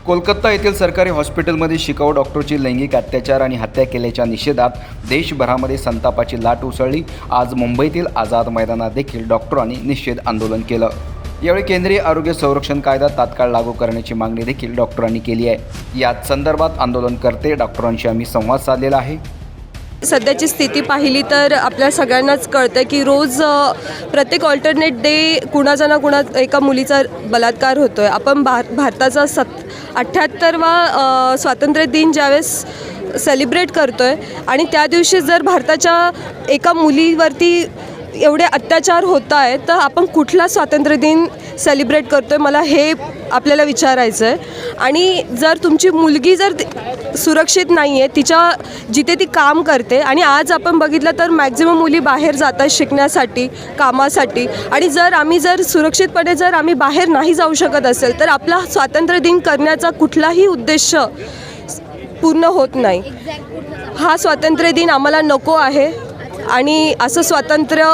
कोलकाता येथील सरकारी हॉस्पिटलमध्ये शिकाऊ डॉक्टरची लैंगिक अत्याचार आणि हत्या केल्याच्या निषेधात देशभरामध्ये संतापाची लाट उसळली। आज मुंबईतील आझाद मैदानात देखील डॉक्टरांनी निषेध आंदोलन केलं। यावेळी केंद्रीय आरोग्य संरक्षण कायदा तात्काळ लागू करण्याची मागणी देखील डॉक्टरांनी केली आहे। याच संदर्भात आंदोलनकर्ते डॉक्टरांशी आम्ही संवाद साधलेला आहे। सध्याची स्थिती पाहिली तर आपल्या सगळ्यांनाच कळतं की रोज प्रत्येक ऑल्टरनेट डे कुणाचा ना कुणा एका मुलीचा बलात्कार होतो आहे। आपण भारताचा 78वा स्वातंत्र्य दिन ज्यावेळेस सेलिब्रेट करतो आहे आणि त्या दिवशी जर भारताच्या एका मुलीवरती एवढे अत्याचार होत आहेत तर आपण कुठला स्वातंत्र्य दिन सेलिब्रेट करतो आहे, मला हे आपल्याला विचारायचं आहे। आणि जर तुमची मुलगी जर सुरक्षित नाही आहे तिच्या जिथे ती काम करते, आणि आज आपण बघितलं तर मॅक्झिमम मुली बाहेर जातात शिकण्यासाठी, कामासाठी, आणि जर आम्ही सुरक्षितपणे जर आम्ही बाहेर नाही जाऊ शकत असेल तर आपला स्वातंत्र्य दिन करण्याचा कुठलाही उद्देश पूर्ण होत नाही। हा स्वातंत्र्य दिन आम्हाला नको आहे आणि असं स्वातंत्र्य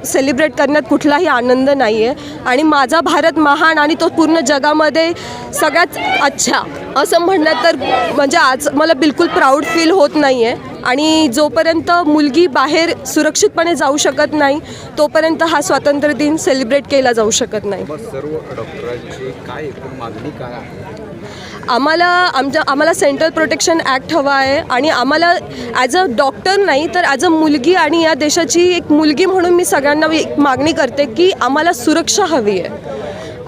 सेलिब्रेट करण्यात कुठलाही आनंद नाही आहे। आणि माझा भारत महान आणि तो पूर्ण जगामध्ये सगळ्यात अच्छा असं म्हणणं तर म्हणजे आज मला बिलकुल प्राऊड फील होत नाही आहे। आणि जोपर्यंत मुलगी बाहेर सुरक्षितपणे जाऊ शकत नाही तोपर्यंत हा स्वातंत्र्य दिन सेलिब्रेट केला जाऊ शकत नाही। सर्व डॉक्टरांची काय एकूण मागणी काय आहे? आम्हाला सेंट्रल प्रोटेक्शन ॲक्ट हवा आहे आणि आम्हाला ॲज अ डॉक्टर नाही तर ॲज अ मुलगी आणि या देशाची एक मुलगी म्हणून मी सगळ्यांना एक मागणी करते की आम्हाला सुरक्षा हवी आहे।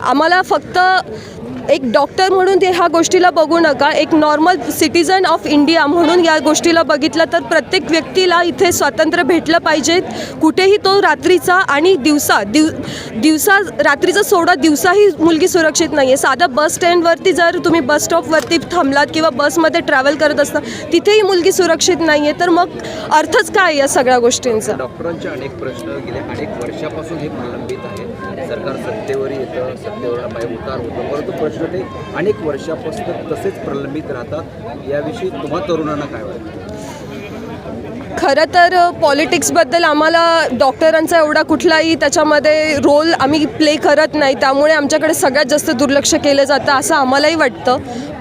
आम्हाला फक्त एक डॉक्टर म्हणून ते ह्या गोष्टीला बघू नका, एक नॉर्मल सिटिझन ऑफ इंडिया म्हणून या गोष्टीला बघितलं तर प्रत्येक व्यक्तीला इथे स्वातंत्र्य भेटलं पाहिजे। कुठेही तो रात्रीचा आणि दिवसा रात्रीचा सोडा दिवसाही मुलगी सुरक्षित नाही आहे। साधं बस स्टँडवरती जर तुम्ही बस स्टॉपवरती थांबलात किंवा बसमध्ये ट्रॅव्हल करत असता तिथेही मुलगी सुरक्षित नाही आहे, तर मग अर्थच काय या सगळ्या गोष्टींचा? डॉक्टरांचे अनेक प्रश्न गेल्या अनेक वर्षापासून हे प्रलंबित आहे। सरकार सत्तेवर येतं, सत्तेवर पाय उतार होतो, परंतु प्रश्न ते अनेक वर्षापासून तसेच प्रलंबित राहतात। याविषयी तुम्हा तरुणांना काय वाटतं? खरं तर पॉलिटिक्सबद्दल आम्हाला डॉक्टरांचा एवढा कुठलाही त्याच्यामध्ये रोल आम्ही प्ले करत नाही, त्यामुळे आमच्याकडे सगळ्यात जास्त दुर्लक्ष केलं जातं असं आम्हालाही वाटतं।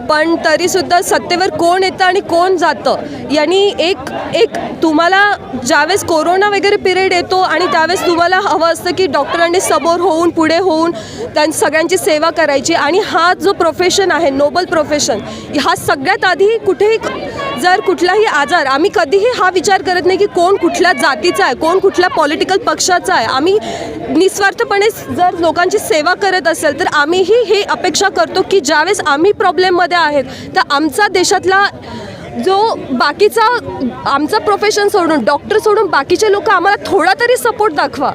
पण तरीसुद्धा सत्तेवर कोण येतं आणि कोण जातं यांनी एक तुम्हाला ज्यावेळेस कोरोना वगैरे पिरियड येतो आणि त्यावेळेस तुम्हाला हवं असतं की डॉक्टरांनी समोर होऊन पुढे होऊन सगळ्यांची सेवा करायची, आणि हा जो प्रोफेशन आहे नोबल प्रोफेशन, हा सगळ्यात आधी कुठेही जर कुठलाही आजार आम्ही कधीही हा विचार करत नाही की कोण कुठल्या जातीचा आहे, कोण कुठल्या पॉलिटिकल पक्षाचा आहे। आम्ही निस्वार्थपणे जर लोकांची सेवा करत असेल तर आम्हीही हे अपेक्षा करतो की ज्यावेळेस आम्ही प्रॉब्लेममध्ये आहेत तर आमचा देशातला जो बाकीचा आमचा प्रोफेशन सोडून डॉक्टर सोडून बाकीचे लोक आम्हाला थोडा तरी सपोर्ट दाखवा,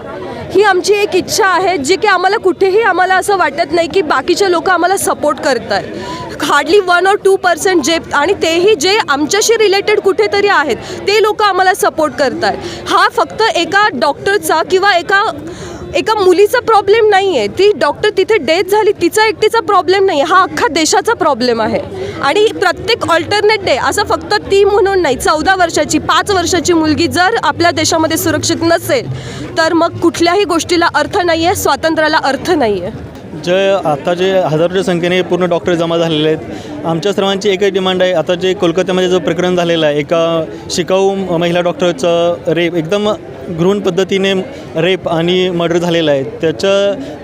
ही आमची एक इच्छा आहे, जी की आम्हाला कुठेही आम्हाला असं वाटत नाही की बाकीचे लोक आम्हाला सपोर्ट करत आहेत। हार्डली 1 or 2% जे, आणि तेही जे आमच्याशी रिलेटेड कुठेतरी आहेत ते लोक आम्हाला सपोर्ट करत आहेत। हा फक्त एका डॉक्टरचा किंवा एका मुलीचा प्रॉब्लेम नाही आहे, ती डॉक्टर तिथे डेथ झाली तिचा एकटीचा प्रॉब्लेम नाही आहे, हा अख्खा देशाचा प्रॉब्लेम आहे। आणि प्रत्येक ऑल्टरनेट डे असं फक्त ती म्हणून नाही, 14 वर्षाची 5 वर्षाची मुलगी जर आपल्या देशामध्ये सुरक्षित नसेल तर मग कुठल्याही गोष्टीला अर्थ नाही आहे, स्वातंत्र्याला अर्थ नाही आहे। आता जे हजारोच्या संख्येने पूर्ण डॉक्टर जमा झालेले आहेत, आमच्या सर्वांची एकच डिमांड आहे। आता जे कोलकात्यामध्ये जो प्रकरण झालेलं आहे, एका शिकाऊ महिला डॉक्टरचं रेप, एकदम घृण पद्धतीने रेप आणि मर्डर झालेलं आहे,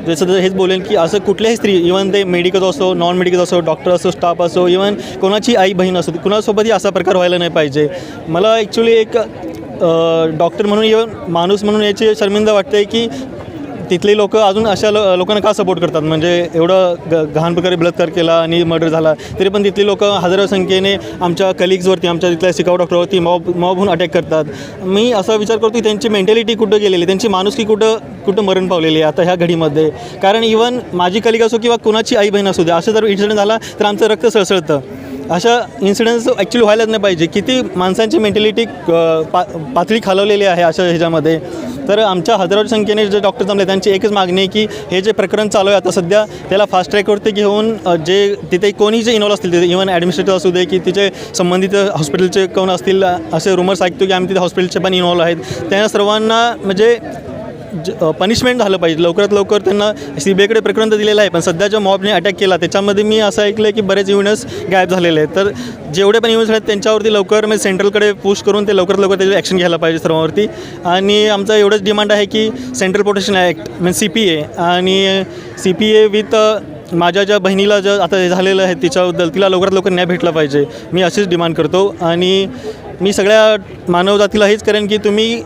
जसं हेच बोलेन की असं कुठल्याही स्त्री, इवन ते मेडिकल असो, नॉन मेडिकल असो, डॉक्टर असो, स्टाफ असो, इवन कोणाची आई बहीण असो, कुणासोबतही असा प्रकार व्हायला नाही पाहिजे। मला ॲक्च्युली एक डॉक्टर म्हणून, इवन माणूस म्हणून याची शर्मिंदा वाटते की तिथले लोक अजून अशा लोकांना का सपोर्ट करतात। म्हणजे एवढं घाण प्रकारे बलात्कार केला आणि मर्डर झाला तरी पण तिथली लोक हजारो संख्येने आमच्या कलिग्सवरती, आमच्या तिथल्या शिकाऊ डॉक्टरवरती मॉब होऊन अटॅक करतात। मी असा विचार करतो की त्यांची मेंटॅलिटी कुठं गेलेली, त्यांची माणुसकी कुठं मरण पावलेली आहे आता ह्या घडीमध्ये। कारण इवन माझी कलिग असो किंवा कुणाची आई बहीण असू दे, असं जर इन्सिडेंट झाला तर आमचं रक्त सळसळतं। अशा इन्सिडेंट्स ॲक्च्युली व्हायलाच नाही पाहिजे। किती माणसांची मेंटॅलिटी पातळी खालवलेली आहे अशा ह्याच्यामध्ये। तर आमच्या हजारो संख्येने जे डॉक्टर जमले त्यांची एकच मागणी आहे की हे जे प्रकरण चालू आहे आता सध्या त्याला फास्ट ट्रॅकवरती घेऊन जे तिथे कोणी जे इन्व्हॉल्व असतील, तिथे इव्हन ॲडमिनिस्ट्रेटर असू दे की तिचे संबंधित हॉस्पिटलचे कोण असतील, असे रुमर्स ऐकतो की आम्ही तिथे हॉस्पिटलचे पण इन्व्हॉल्व आहेत, त्यांना सर्वांना म्हणजे पनिशमेंट झालं पाहिजे. लवकरात लवकर त्यांना CBIकडे प्रकरण तर दिलेलं आहे, पण सध्याच्या मॉबने अटॅक केला त्याच्यामध्ये मी असं ऐकलं आहे की बरेच इव्हेंट्स गायब झालेले आहेत. तर जेवढे पण इव्हेंट्स आहेत त्यांच्यावरती लवकर म्हणजे सेंट्रलकडे पुश करून ते लवकरात लवकर त्याची ॲक्शन घ्यायला पाहिजे सर्वांवरती. आणि आमचं एवढंच डिमांड आहे की सेंट्रल प्रोटेक्शन ॲक्ट म्हणजे CPA आणि CPA विथ माझ्या ज्या बहिणीला ज्या आता झालेलं आहे तिच्याबद्दल तिला लवकरात लवकर न्याय भेटला पाहिजे, मी अशीच डिमांड करतो. आणि मी सगळ्या मानवजातीला हेच करेन की तुम्ही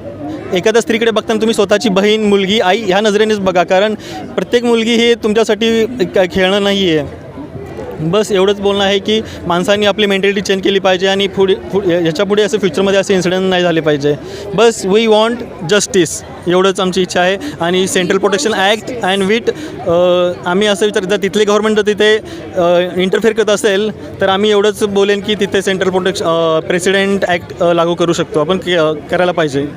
एखाद्या स्त्रीकडे बघताना तुम्ही स्वतःची बहीण, मुलगी, आई ह्या नजरेनेच बघा, कारण प्रत्येक मुलगी ही तुमच्यासाठी खेळणं नाही आहे. बस एवढंच बोलणं आहे की माणसांनी आपली मेंटॅलिटी चेंज केली पाहिजे आणि ह्याच्यापुढे असं फ्युचरमध्ये असे इन्सिडेंट नाही झाले पाहिजे. बस वी वॉन्ट जस्टिस, एवढंच आमची इच्छा आहे. आणि central protection act and with आम्ही असं विचार जर तिथले गव्हर्नमेंट जर तिथे इंटरफेअर करत असेल तर आम्ही एवढंच बोलेन की तिथे सेंट्रल प्रेसिडेंट ॲक्ट लागू करू शकतो आपण, करायला पाहिजे.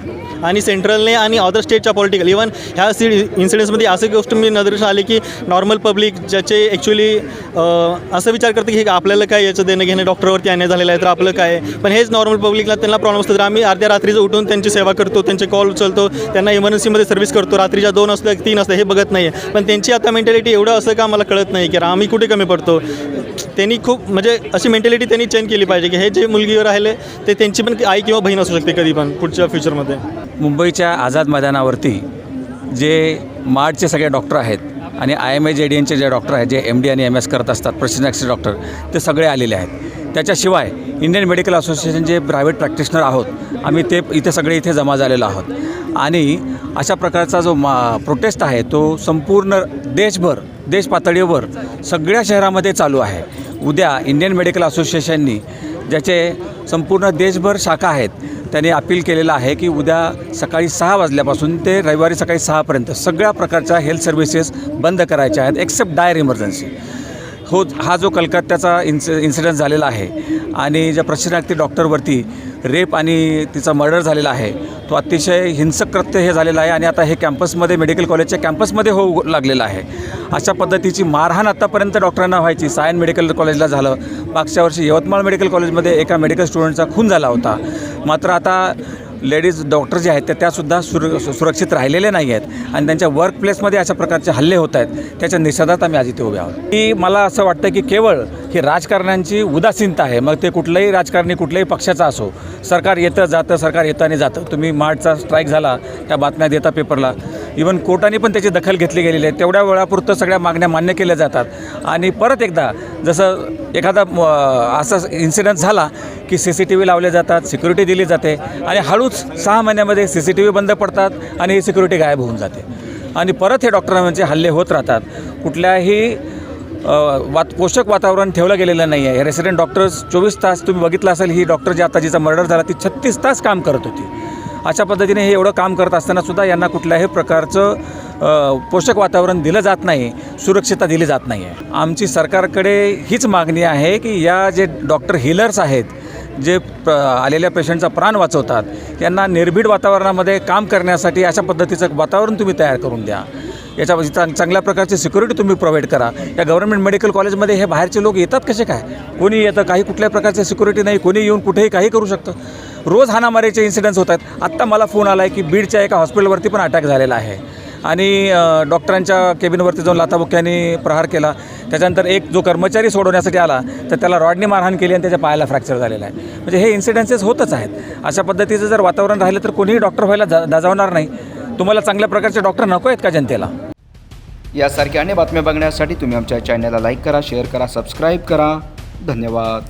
आणि सेंट्रलने आणि अदर स्टेटच्या पॉलिटिकल इव्हन ह्या इन्सिडेंट्समध्ये असं गोष्ट मी नजरेस आली की नॉर्मल पब्लिक ज्याचे ॲक्च्युली असं विचार करते की आपल्याला काय याचं देणं घेणं, डॉक्टरवरती अन्याय झालेला आहे तर आपलं काय, पण हेच नॉर्मल पब्लिकला त्यांना प्रॉब्लेम असतो. तर आम्ही अर्ध्या रात्रीचं उठून त्यांची सेवा करतो, त्यांचे कॉल उचलतो, त्यांना इमर्जन्सीमध्ये सर्व्हिस करतो, रात्रीच्या 2 असतं 3 असतं हे बघत नाही आहे. पण त्यांची आता मेंटॅलिटी एवढं असं का मला कळत नाही की आम्ही कुठे कमी पडतो. त्यांनी खूप म्हणजे अशी मेंटॅलिटी त्यांनी चेंज केली पाहिजे की हे जे मुलगीवर राहिले ते त्यांची पण आई किंवा बहीण असू शकते कधी पण पुढच्या फ्युचरमध्ये. मुंबईच्या आझाद मैदानावरती जे मार्डचे सगळे डॉक्टर आहेत आणि IMIJDNचे जे डॉक्टर आहेत जे MD आणि MS करत असतात, प्रेसिडेंट डॉक्टर, ते सगळे आलेले आहेत. त्याच्याशिवाय इंडियन मेडिकल असोसिएशन जे प्रायव्हेट प्रॅक्टिशनर आहोत आम्ही ते इथे जमा झालेलो आहोत. आणि अशा प्रकारचा जो प्रोटेस्ट आहे तो संपूर्ण देश पातळीवर सगळ्या शहरामध्ये चालू आहे. उद्या इंडियन मेडिकल असोसिएशननी ज्याचे संपूर्ण देशभर शाखा आहेत त्यांनी अपील केलेलं आहे की उद्या सकाळी 6 वाजल्यापासून ते रविवारी सकाळी 6पर्यंत सगळ्या प्रकारच्या हेल्थ सर्व्हिसेस बंद करायच्या आहेत एक्सेप्ट डायर इमर्जन्सी. हा जो कलकत्त्याचा इन्सिडेंट झालेला आहे आणि ज्या प्रशिक्षणार्थी डॉक्टरवरती रेप आणि तिचा मर्डर झालेला आहे तो अतिशय हिंसक कृत्य हे झालेलं आहे. आणि आता हे कॅम्पसमध्ये मेडिकल कॉलेजच्या कॅम्पसमध्ये होऊ लागलेलं आहे. अशा पद्धतीची मारहाण आत्तापर्यंत डॉक्टरांना व्हायची. सायन मेडिकल कॉलेजला झालं, मागच्या वर्षी यवतमाळ मेडिकल कॉलेजमध्ये एका मेडिकल स्टुडंटचा खून झाला होता. मात्र आता लेडीज डॉक्टर जे आहेत त्यासुद्धा सुरक्षित राहिलेले नाही आहेत आणि त्यांच्या वर्क प्लेसमध्ये अशा प्रकारचे हल्ले होत आहेत. त्याच्या निषेधात आम्ही आज इथे उभे आहोत. की मला असं वाटतं की केवळ ही राजकारण्यांची उदासीनता आहे. मग ते कुठलंही राजकारणी कुठल्याही पक्षाचा असो, सरकार येतं जातं, सरकार येतं आणि जातं. तुम्ही मार्चचा स्ट्राईक झाला, त्या बातम्या देता पेपरला, इवन कोर्टाने पण त्याची दखल घेतली गेलेली आहे. तेवढ्या वेळापुरतं सगळ्या मागण्या मान्य केल्या जातात आणि परत एकदा जसं एखादा असा इन्सिडेंट झाला की CCTV लावले जातात, सिक्युरिटी दिली जाते आणि हळूच 6 महिन्यामध्ये CCTV बंद पडतात आणि ही सिक्युरिटी गायब होऊन जाते आणि परत हे डॉक्टरांचे हल्ले होत राहतात. कुठल्याही पोषक वातावरण ठेवलं गेलेलं नाही आहे. हे रेसिडेंट डॉक्टर्स 24 तास तुम्ही बघितलं असेल, ही डॉक्टर जी आता जिचा मर्डर झाला ती 36 तास काम करत होती. अशा पद्धतीने हे एवढं काम करत असतानासुद्धा यांना कुठल्याही प्रकारचं पोषक वातावरण दिलं जात नाही, सुरक्षितता दिली जात नाही आहे. आमची सरकारकडे हीच मागणी आहे की या जे डॉक्टर हिलर्स आहेत जे आलेल्या पेशंटचा प्राण वाचवतात यांना निर्भीड वातावरणामध्ये काम करण्यासाठी अशा पद्धतीचं वातावरण तुम्ही तयार करून द्या. याच्या चांगल्या प्रकारची सिक्युरिटी तुम्ही प्रोव्हाइड करा. या गव्हर्नमेंट मेडिकल कॉलेजमध्ये हे बाहेरचे लोक येतात कसे काय, कोणी येतं, काही कुठल्या प्रकारची सिक्युरिटी नाही, कोणी येऊन कुठेही काही करू शकतं. रोज हाणामारीचे इन्सिडेंट्स होत आहेत. आत्ता मला फोन आला आहे की बीडच्या एका हॉस्पिटलवरती पण अटॅक झालेला आहे आणि डॉक्टरांच्या केबिनवरती जाऊन लाथाबुक्क्यांनी प्रहार केला. त्याच्यानंतर एक जो कर्मचारी सोडवण्यासाठी आला तर त्याला रॉडनी मारहाण केली आणि त्याच्या पायाला फ्रॅक्चर झालेला आहे. म्हणजे हे इन्सिडेंट्सेस होतच आहेत. अशा पद्धतीचं जर वातावरण राहिलं तर कोणीही डॉक्टर व्हायला दाजावणार नाही. तुम्हाला चांगल्या प्रकारचे डॉक्टर नको आहेत का जनतेला? यासारख्या अनेक बातम्या बघण्यासाठी तुम्ही आमच्या चॅनलला लाईक करा, शेअर करा, सबस्क्राईब करा. धन्यवाद.